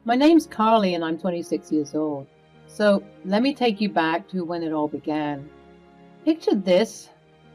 My name's Carly and I'm 26 years old. So let me take you back to when it all began. Picture this: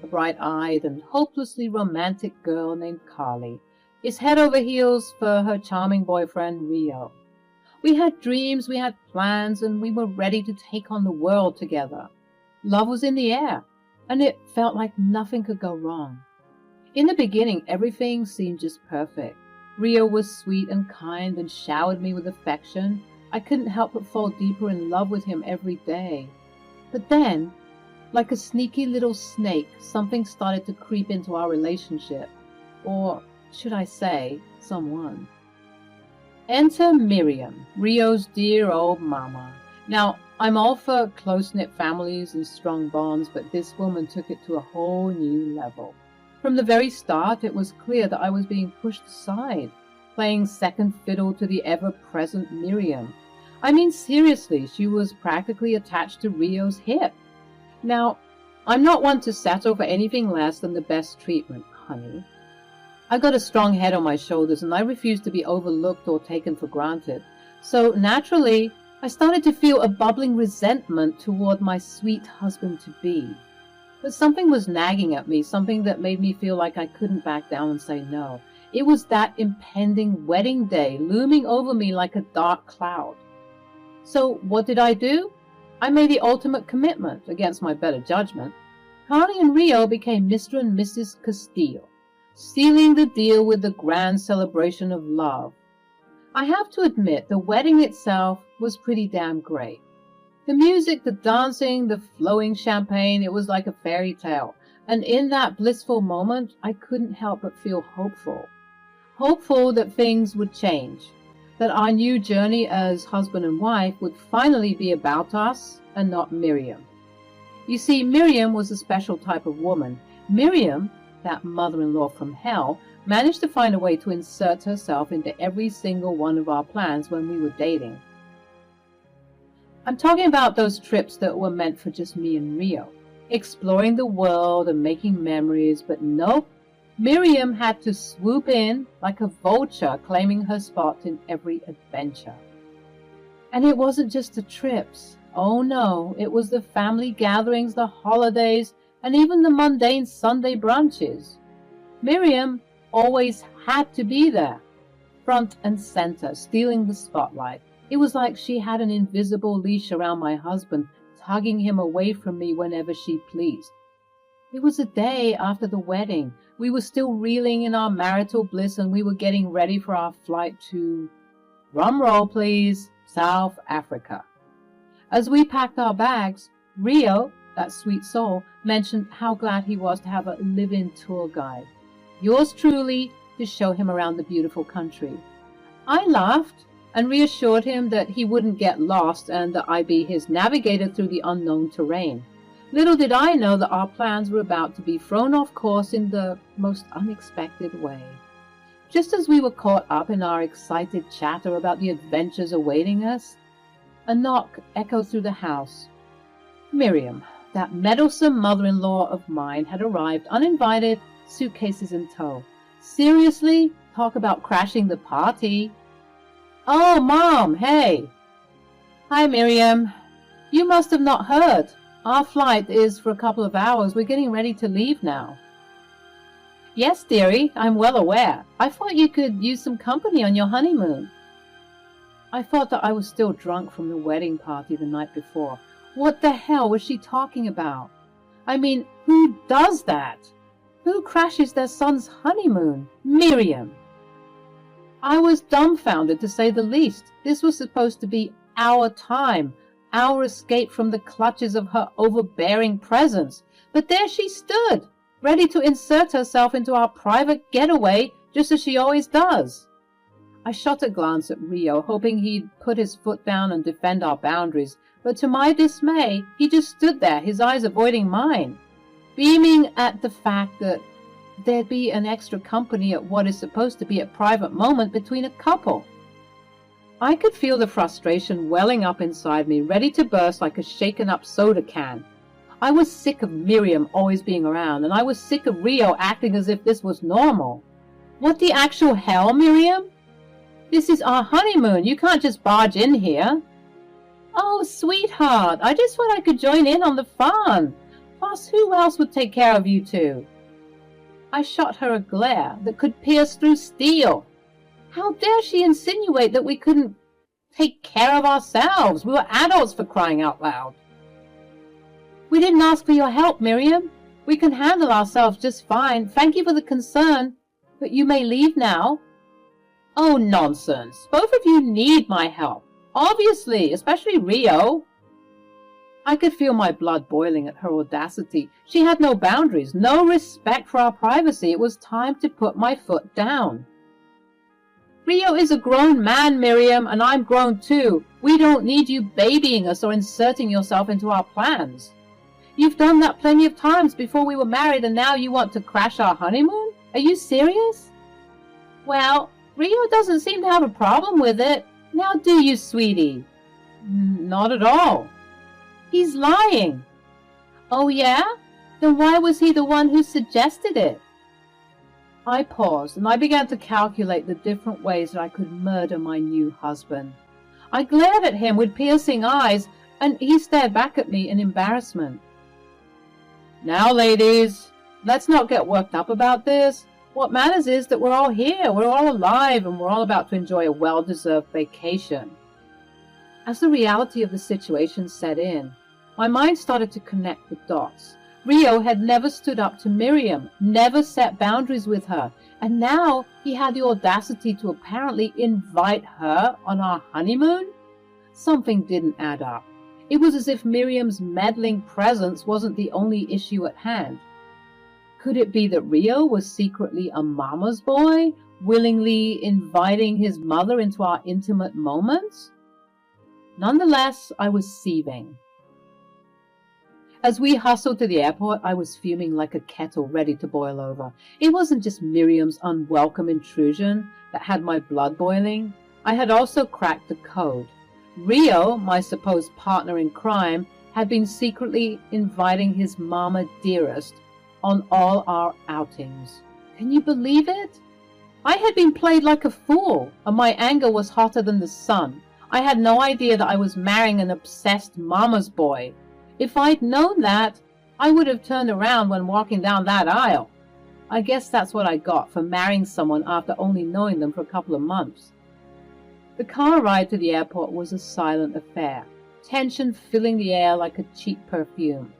a bright-eyed and hopelessly romantic girl named Carly is head over heels for her charming boyfriend, Rio. We had dreams, we had plans, and we were ready to take on the world together. Love was in the air, and it felt like nothing could go wrong. In the beginning, everything seemed just perfect. Rio was sweet and kind and showered me with affection. I couldn't help but fall deeper in love with him every day. But then, like a sneaky little snake, something started to creep into our relationship. Or should I say, someone. Enter Miriam, Rio's dear old mama. Now, I'm all for close-knit families and strong bonds, but this woman took it to a whole new level. From the very start, it was clear that I was being pushed aside, playing second fiddle to the ever-present Miriam. I mean, seriously, she was practically attached to Rio's hip. Now, I'm not one to settle for anything less than the best treatment, honey. I've got a strong head on my shoulders, and I refuse to be overlooked or taken for granted. So, naturally, I started to feel a bubbling resentment toward my sweet husband-to-be. But something was nagging at me, something that made me feel like I couldn't back down and say no. It was that impending wedding day looming over me like a dark cloud. So what did I do? I made the ultimate commitment, against my better judgment. Carly and Rio became Mr. and Mrs. Castillo, sealing the deal with the grand celebration of love. I have to admit, the wedding itself was pretty damn great. The music, the dancing, the flowing champagne, it was like a fairy tale. And in that blissful moment, I couldn't help but feel hopeful. Hopeful that things would change, that our new journey as husband and wife would finally be about us and not Miriam. You see, Miriam was a special type of woman. Miriam, that mother-in-law from hell, managed to find a way to insert herself into every single one of our plans when we were dating. I'm talking about those trips that were meant for just me and Rio, exploring the world and making memories, but nope, Miriam had to swoop in like a vulture, claiming her spot in every adventure. And it wasn't just the trips. Oh no, it was the family gatherings, the holidays, and even the mundane Sunday brunches. Miriam always had to be there, front and center, stealing the spotlight. It was like she had an invisible leash around my husband, tugging him away from me whenever she pleased. It was a day after the wedding. We were still reeling in our marital bliss, and we were getting ready for our flight to, drum roll please, South Africa. As we packed our bags, Rio, that sweet soul, mentioned how glad he was to have a live-in tour guide. Yours truly, to show him around the beautiful country. I laughed and reassured him that he wouldn't get lost and that I'd be his navigator through the unknown terrain. Little did I know that our plans were about to be thrown off course in the most unexpected way. Just as we were caught up in our excited chatter about the adventures awaiting us, a knock echoed through the house. Miriam, that meddlesome mother-in-law of mine, had arrived uninvited, suitcases in tow. Seriously? Talk about crashing the party. Oh, Mom, hey. Hi, Miriam. You must have not heard. Our flight is for a couple of hours. We're getting ready to leave now. Yes, dearie, I'm well aware. I thought you could use some company on your honeymoon. I thought that I was still drunk from the wedding party the night before. What the hell was she talking about? I mean, who does that? Who crashes their son's honeymoon? Miriam. I was dumbfounded, to say the least. This was supposed to be our time, our escape from the clutches of her overbearing presence. But there she stood, ready to insert herself into our private getaway, just as she always does. I shot a glance at Rio, hoping he'd put his foot down and defend our boundaries, but to my dismay, he just stood there, his eyes avoiding mine, beaming at the fact that there'd be an extra company at what is supposed to be a private moment between a couple. I could feel the frustration welling up inside me, ready to burst like a shaken-up soda can. I was sick of Miriam always being around, and I was sick of Rio acting as if this was normal. What the actual hell, Miriam? This is our honeymoon. You can't just barge in here. Oh, sweetheart, I just thought I could join in on the fun. Plus, who else would take care of you two? I shot her a glare that could pierce through steel. How dare she insinuate that we couldn't take care of ourselves? We were adults, for crying out loud. We didn't ask for your help, Miriam. We can handle ourselves just fine. Thank you for the concern, but you may leave now. Oh, nonsense. Both of you need my help. Obviously, especially Rio. I could feel my blood boiling at her audacity. She had no boundaries, no respect for our privacy. It was time to put my foot down. Rio is a grown man, Miriam, and I'm grown too. We don't need you babying us or inserting yourself into our plans. You've done that plenty of times before we were married, and now you want to crash our honeymoon? Are you serious? Well, Rio doesn't seem to have a problem with it. Now do you, sweetie? Not at all. He's lying. Oh, yeah? Then why was he the one who suggested it? I paused, and I began to calculate the different ways that I could murder my new husband. I glared at him with piercing eyes, and he stared back at me in embarrassment. Now, ladies, let's not get worked up about this. What matters is that we're all here, we're all alive, and we're all about to enjoy a well-deserved vacation. As the reality of the situation set in, my mind started to connect the dots. Rio had never stood up to Miriam, never set boundaries with her, and now he had the audacity to apparently invite her on our honeymoon? Something didn't add up. It was as if Miriam's meddling presence wasn't the only issue at hand. Could it be that Rio was secretly a mama's boy, willingly inviting his mother into our intimate moments? Nonetheless, I was seething. As we hustled to the airport, I was fuming like a kettle ready to boil over. It wasn't just Miriam's unwelcome intrusion that had my blood boiling. I had also cracked the code. Rio, my supposed partner in crime, had been secretly inviting his mama dearest on all our outings. Can you believe it? I had been played like a fool, and my anger was hotter than the sun. I had no idea that I was marrying an obsessed mama's boy. If I'd known that, I would have turned around when walking down that aisle. I guess that's what I got for marrying someone after only knowing them for a couple of months. The car ride to the airport was a silent affair, tension filling the air like a cheap perfume.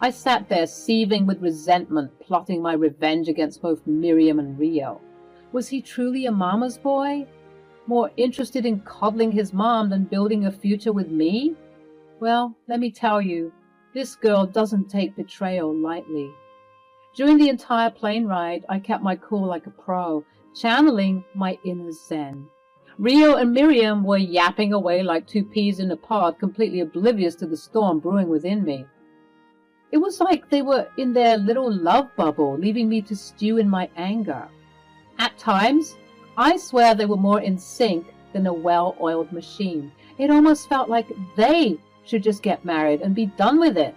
I sat there seething with resentment, plotting my revenge against both Miriam and Rio. Was he truly a mama's boy? More interested in coddling his mom than building a future with me? Well, let me tell you, this girl doesn't take betrayal lightly. During the entire plane ride, I kept my cool like a pro, channeling my inner zen. Rio and Miriam were yapping away like two peas in a pod, completely oblivious to the storm brewing within me. It was like they were in their little love bubble, leaving me to stew in my anger. At times, I swear they were more in sync than a well-oiled machine. It almost felt like they should just get married and be done with it.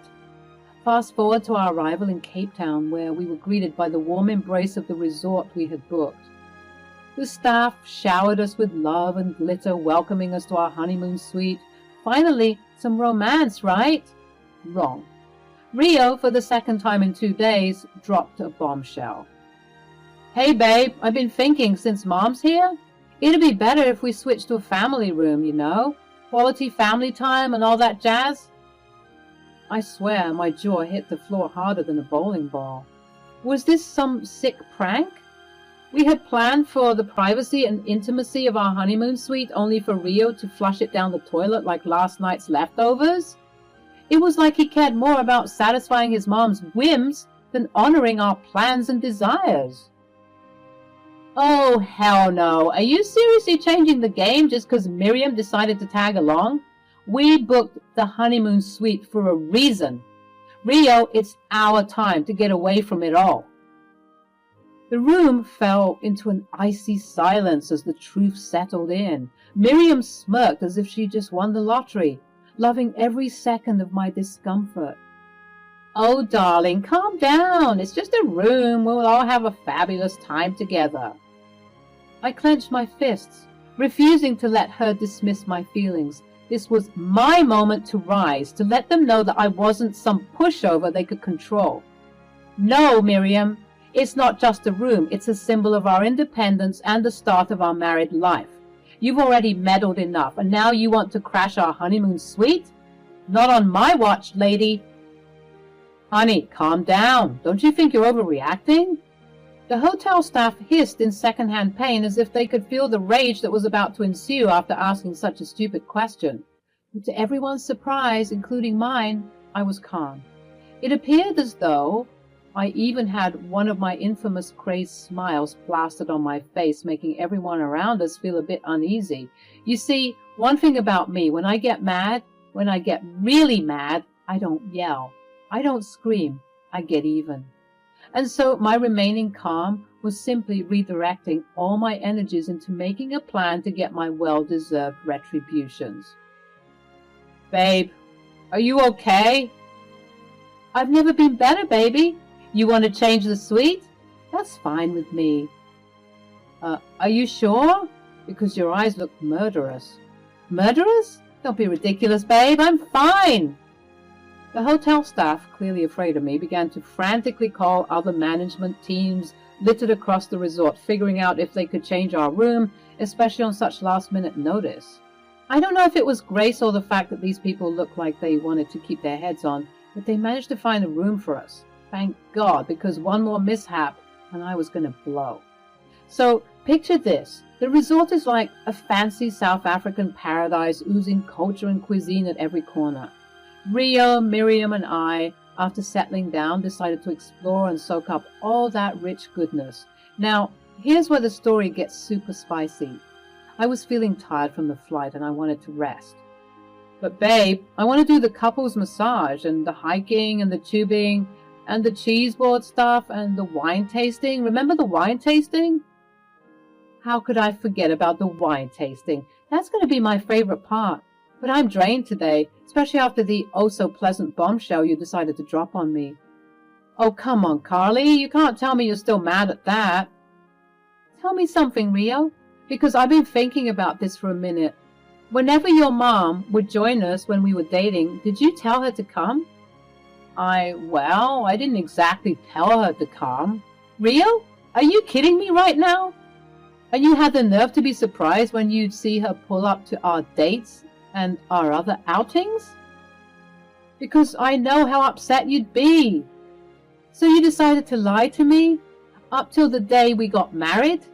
Fast forward to our arrival in Cape Town, where we were greeted by the warm embrace of the resort we had booked. The staff showered us with love and glitter, welcoming us to our honeymoon suite. Finally, some romance, right? Wrong. Rio, for the second time in 2 days, dropped a bombshell. Hey babe, I've been thinking, since Mom's here, it'd be better if we switched to a family room, you know? Quality family time and all that jazz. I swear my jaw hit the floor harder than a bowling ball. Was this some sick prank? We had planned for the privacy and intimacy of our honeymoon suite only for Rio to flush it down the toilet like last night's leftovers. It was like he cared more about satisfying his mom's whims than honoring our plans and desires. Oh, hell no. Are you seriously changing the game just because Miriam decided to tag along? We booked the honeymoon suite for a reason. Rio, it's our time to get away from it all. The room fell into an icy silence as the truth settled in. Miriam smirked as if she just won the lottery, loving every second of my discomfort. Oh, darling, calm down. It's just a room. We'll all have a fabulous time together. I clenched my fists. refusing to let her dismiss my feelings. This was my moment to rise, to let them know that I wasn't some pushover they could control. No, Miriam, it's not just a room. It's a symbol of our independence and the start of our married life. You've already meddled enough, and now you want to crash our honeymoon suite? Not on my watch, lady. Honey, calm down. Don't you think you're overreacting? The hotel staff hissed in second-hand pain as if they could feel the rage that was about to ensue after asking such a stupid question. But to everyone's surprise, including mine, I was calm. It appeared as though I even had one of my infamous crazed smiles plastered on my face, making everyone around us feel a bit uneasy. You see, one thing about me, when I get mad, when I get really mad, I don't yell. I don't scream. I get even. And so my remaining calm was simply redirecting all my energies into making a plan to get my well-deserved retributions. Babe, are you okay? I've never been better, baby. You want to change the suite? That's fine with me. Are you sure? Because your eyes look murderous. Murderous? Don't be ridiculous, babe. I'm fine. The hotel staff, clearly afraid of me, began to frantically call other management teams littered across the resort, figuring out if they could change our room, especially on such last-minute notice. I don't know if it was grace or the fact that these people looked like they wanted to keep their heads on, but they managed to find a room for us. Thank God, because one more mishap and I was going to blow. So, picture this. The resort is like a fancy South African paradise oozing culture and cuisine at every corner. Rio, Miriam, and I, after settling down, decided to explore and soak up all that rich goodness. Now, here's where the story gets super spicy. I was feeling tired from the flight and I wanted to rest. But babe, I want to do the couples massage and the hiking and the tubing and the cheese board stuff and the wine tasting. Remember the wine tasting? How could I forget about the wine tasting? That's going to be my favorite part. But I'm drained today, especially after the oh-so-pleasant bombshell you decided to drop on me. Oh, come on, Carly. You can't tell me you're still mad at that. Tell me something, Rio, because I've been thinking about this for a minute. Whenever your mom would join us when we were dating, did you tell her to come? I didn't exactly tell her to come. Rio, are you kidding me right now? And you had the nerve to be surprised when you'd see her pull up to our dates and our other outings? Because I know how upset you'd be. So you decided to lie to me up till the day we got married?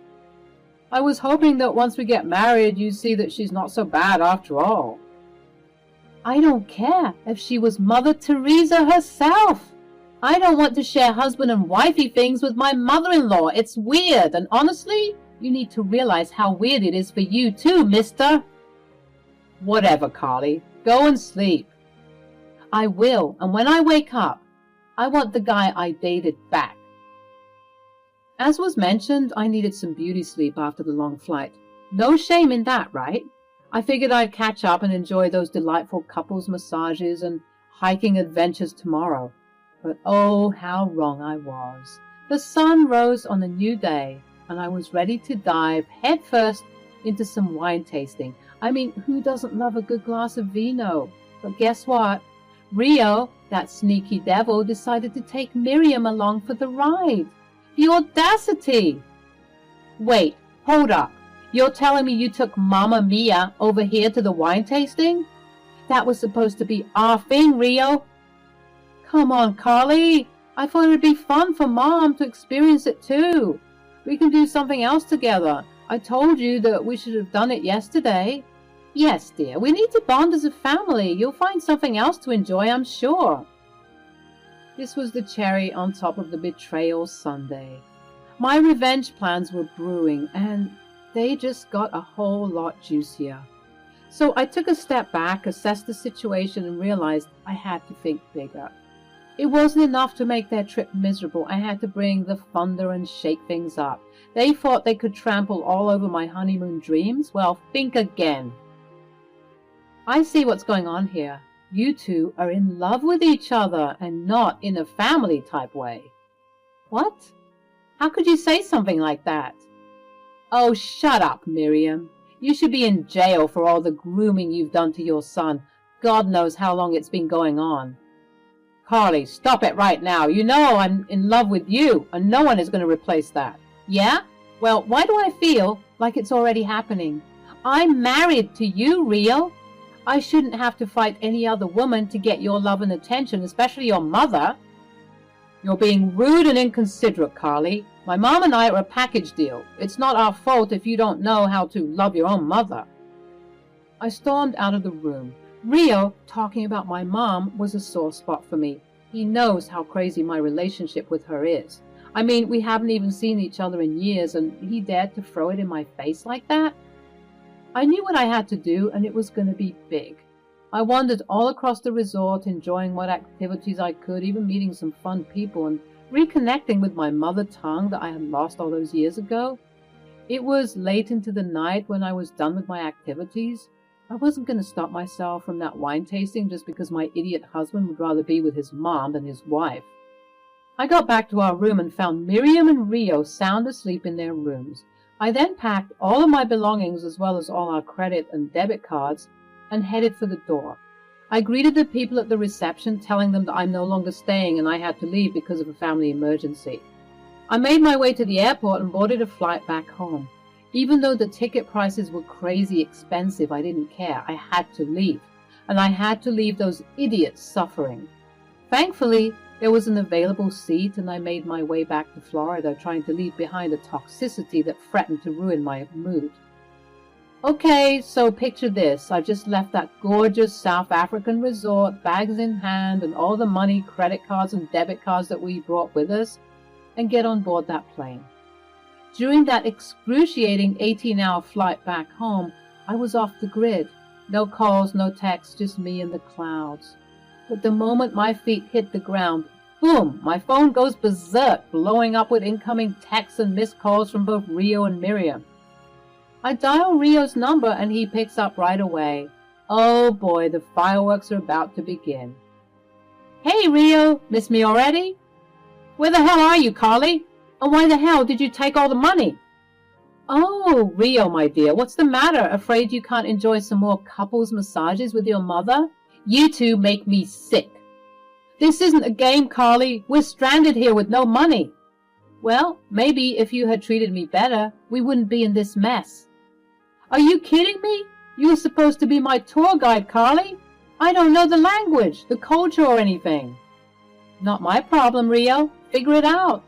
I was hoping that once we get married, you'd see that she's not so bad after all. I don't care if she was Mother Teresa herself. I don't want to share husband and wifey things with my mother-in-law. It's weird, and honestly, you need to realize how weird it is for you too, mister. Whatever, Carly. Go and sleep. I will, and when I wake up, I want the guy I dated back. As was mentioned, I needed some beauty sleep after the long flight. No shame in that, right? I figured I'd catch up and enjoy those delightful couples massages and hiking adventures tomorrow. But oh, how wrong I was. The sun rose on a new day, and I was ready to dive headfirst into some wine tasting. I mean, who doesn't love a good glass of vino? But guess what? Rio, that sneaky devil, decided to take Miriam along for the ride. The audacity! Wait, hold up. You're telling me you took Mamma Mia over here to the wine tasting? That was supposed to be our thing, Rio. Come on, Carly. I thought it would be fun for Mom to experience it too. We can do something else together. I told you that we should have done it yesterday. Yes, dear, we need to bond as a family. You'll find something else to enjoy, I'm sure. This was the cherry on top of the betrayal sundae. My revenge plans were brewing, and they just got a whole lot juicier. So I took a step back, assessed the situation, and realized I had to think bigger. It wasn't enough to make their trip miserable. I had to bring the thunder and shake things up. They thought they could trample all over my honeymoon dreams? Well, think again. I see what's going on here. You two are in love with each other and not in a family type way. What? How could you say something like that? Oh, shut up, Miriam. You should be in jail for all the grooming you've done to your son. God knows how long it's been going on. Carly, stop it right now. You know I'm in love with you, and no one is going to replace that. Yeah? Well, why do I feel like it's already happening? I'm married to you, Rio. I shouldn't have to fight any other woman to get your love and attention, especially your mother. You're being rude and inconsiderate, Carly. My mom and I are a package deal. It's not our fault if you don't know how to love your own mother. I stormed out of the room. Rio talking about my mom was a sore spot for me. He knows how crazy my relationship with her is. I mean, we haven't even seen each other in years, and he dared to throw it in my face like that? I knew what I had to do, and it was going to be big. I wandered all across the resort, enjoying what activities I could, even meeting some fun people, and reconnecting with my mother tongue that I had lost all those years ago. It was late into the night when I was done with my activities. I wasn't going to stop myself from that wine tasting just because my idiot husband would rather be with his mom than his wife. I got back to our room and found Miriam and Rio sound asleep in their rooms. I then packed all of my belongings as well as all our credit and debit cards and headed for the door. I greeted the people at the reception, telling them that I'm no longer staying and I had to leave because of a family emergency. I made my way to the airport and boarded a flight back home. Even though the ticket prices were crazy expensive, I didn't care. I had to leave. And I had to leave those idiots suffering. Thankfully, there was an available seat, and I made my way back to Florida, trying to leave behind the toxicity that threatened to ruin my mood. Okay, so picture this. I just left that gorgeous South African resort, bags in hand, and all the money, credit cards, and debit cards that we brought with us, and get on board that plane. During that excruciating 18-hour flight back home, I was off the grid. No calls, no texts, just me and the clouds. But the moment my feet hit the ground, boom, my phone goes berserk, blowing up with incoming texts and missed calls from both Rio and Miriam. I dial Rio's number and he picks up right away. Oh boy, the fireworks are about to begin. Hey Rio, miss me already? Where the hell are you, Carly? And why the hell did you take all the money? Oh, Rio, my dear, what's the matter? Afraid you can't enjoy some more couples massages with your mother? You two make me sick. This isn't a game, Carly. We're stranded here with no money. Well, maybe if you had treated me better, we wouldn't be in this mess. Are you kidding me? You were supposed to be my tour guide, Carly. I don't know the language, the culture, or anything. Not my problem, Rio. Figure it out.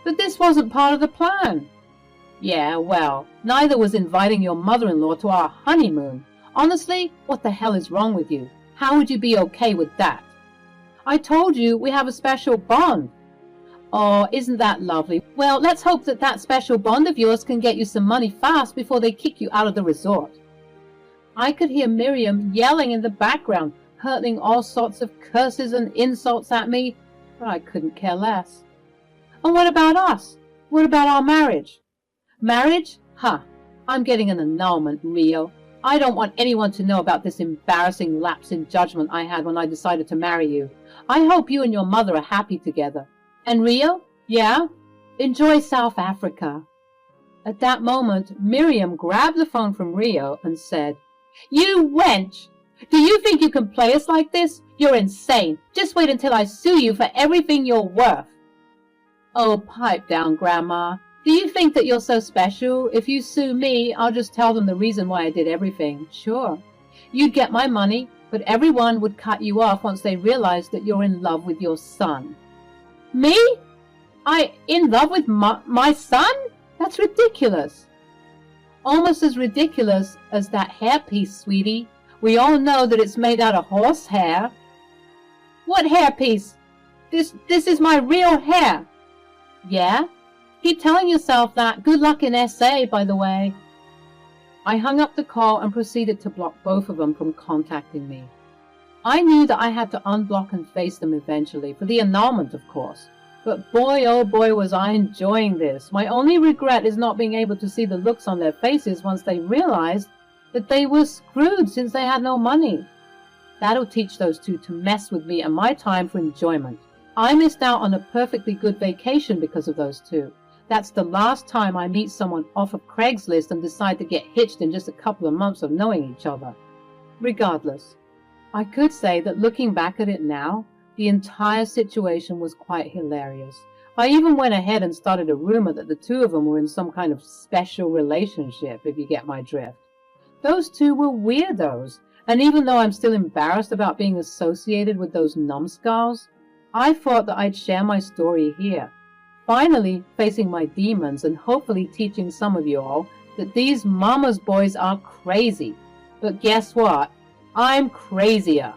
But this wasn't part of the plan. Yeah, well, neither was inviting your mother-in-law to our honeymoon. Honestly, what the hell is wrong with you? How would you be okay with that? I told you we have a special bond. Oh, isn't that lovely? Well, let's hope that that special bond of yours can get you some money fast before they kick you out of the resort. I could hear Miriam yelling in the background, hurling all sorts of curses and insults at me, but I couldn't care less. And what about us? What about our marriage? Marriage? Huh. I'm getting an annulment, Rio. I don't want anyone to know about this embarrassing lapse in judgment I had when I decided to marry you. I hope you and your mother are happy together. And Rio? Yeah? Enjoy South Africa. At that moment, Miriam grabbed the phone from Rio and said, You wench! Do you think you can play us like this? You're insane. Just wait until I sue you for everything you're worth. Oh, pipe down, Grandma. Do you think that you're so special? If you sue me, I'll just tell them the reason why I did everything. Sure. You'd get my money, but everyone would cut you off once they realized that you're in love with your son. Me? In love with my son? That's ridiculous. Almost as ridiculous as that hairpiece, sweetie. We all know that it's made out of horse hair. What hairpiece? This is my real hair. Yeah? Keep telling yourself that. Good luck in SA, by the way. I hung up the call and proceeded to block both of them from contacting me. I knew that I had to unblock and face them eventually, for the annulment, of course. But boy, oh boy, was I enjoying this. My only regret is not being able to see the looks on their faces once they realized that they were screwed since they had no money. That'll teach those two to mess with me and my time for enjoyment. I missed out on a perfectly good vacation because of those two. That's the last time I meet someone off of Craigslist and decide to get hitched in just a couple of months of knowing each other. Regardless, I could say that looking back at it now, the entire situation was quite hilarious. I even went ahead and started a rumor that the two of them were in some kind of special relationship, if you get my drift. Those two were weirdos, and even though I'm still embarrassed about being associated with those numbskulls, I thought that I'd share my story here, finally facing my demons and hopefully teaching some of you all that these mama's boys are crazy. But guess what? I'm crazier.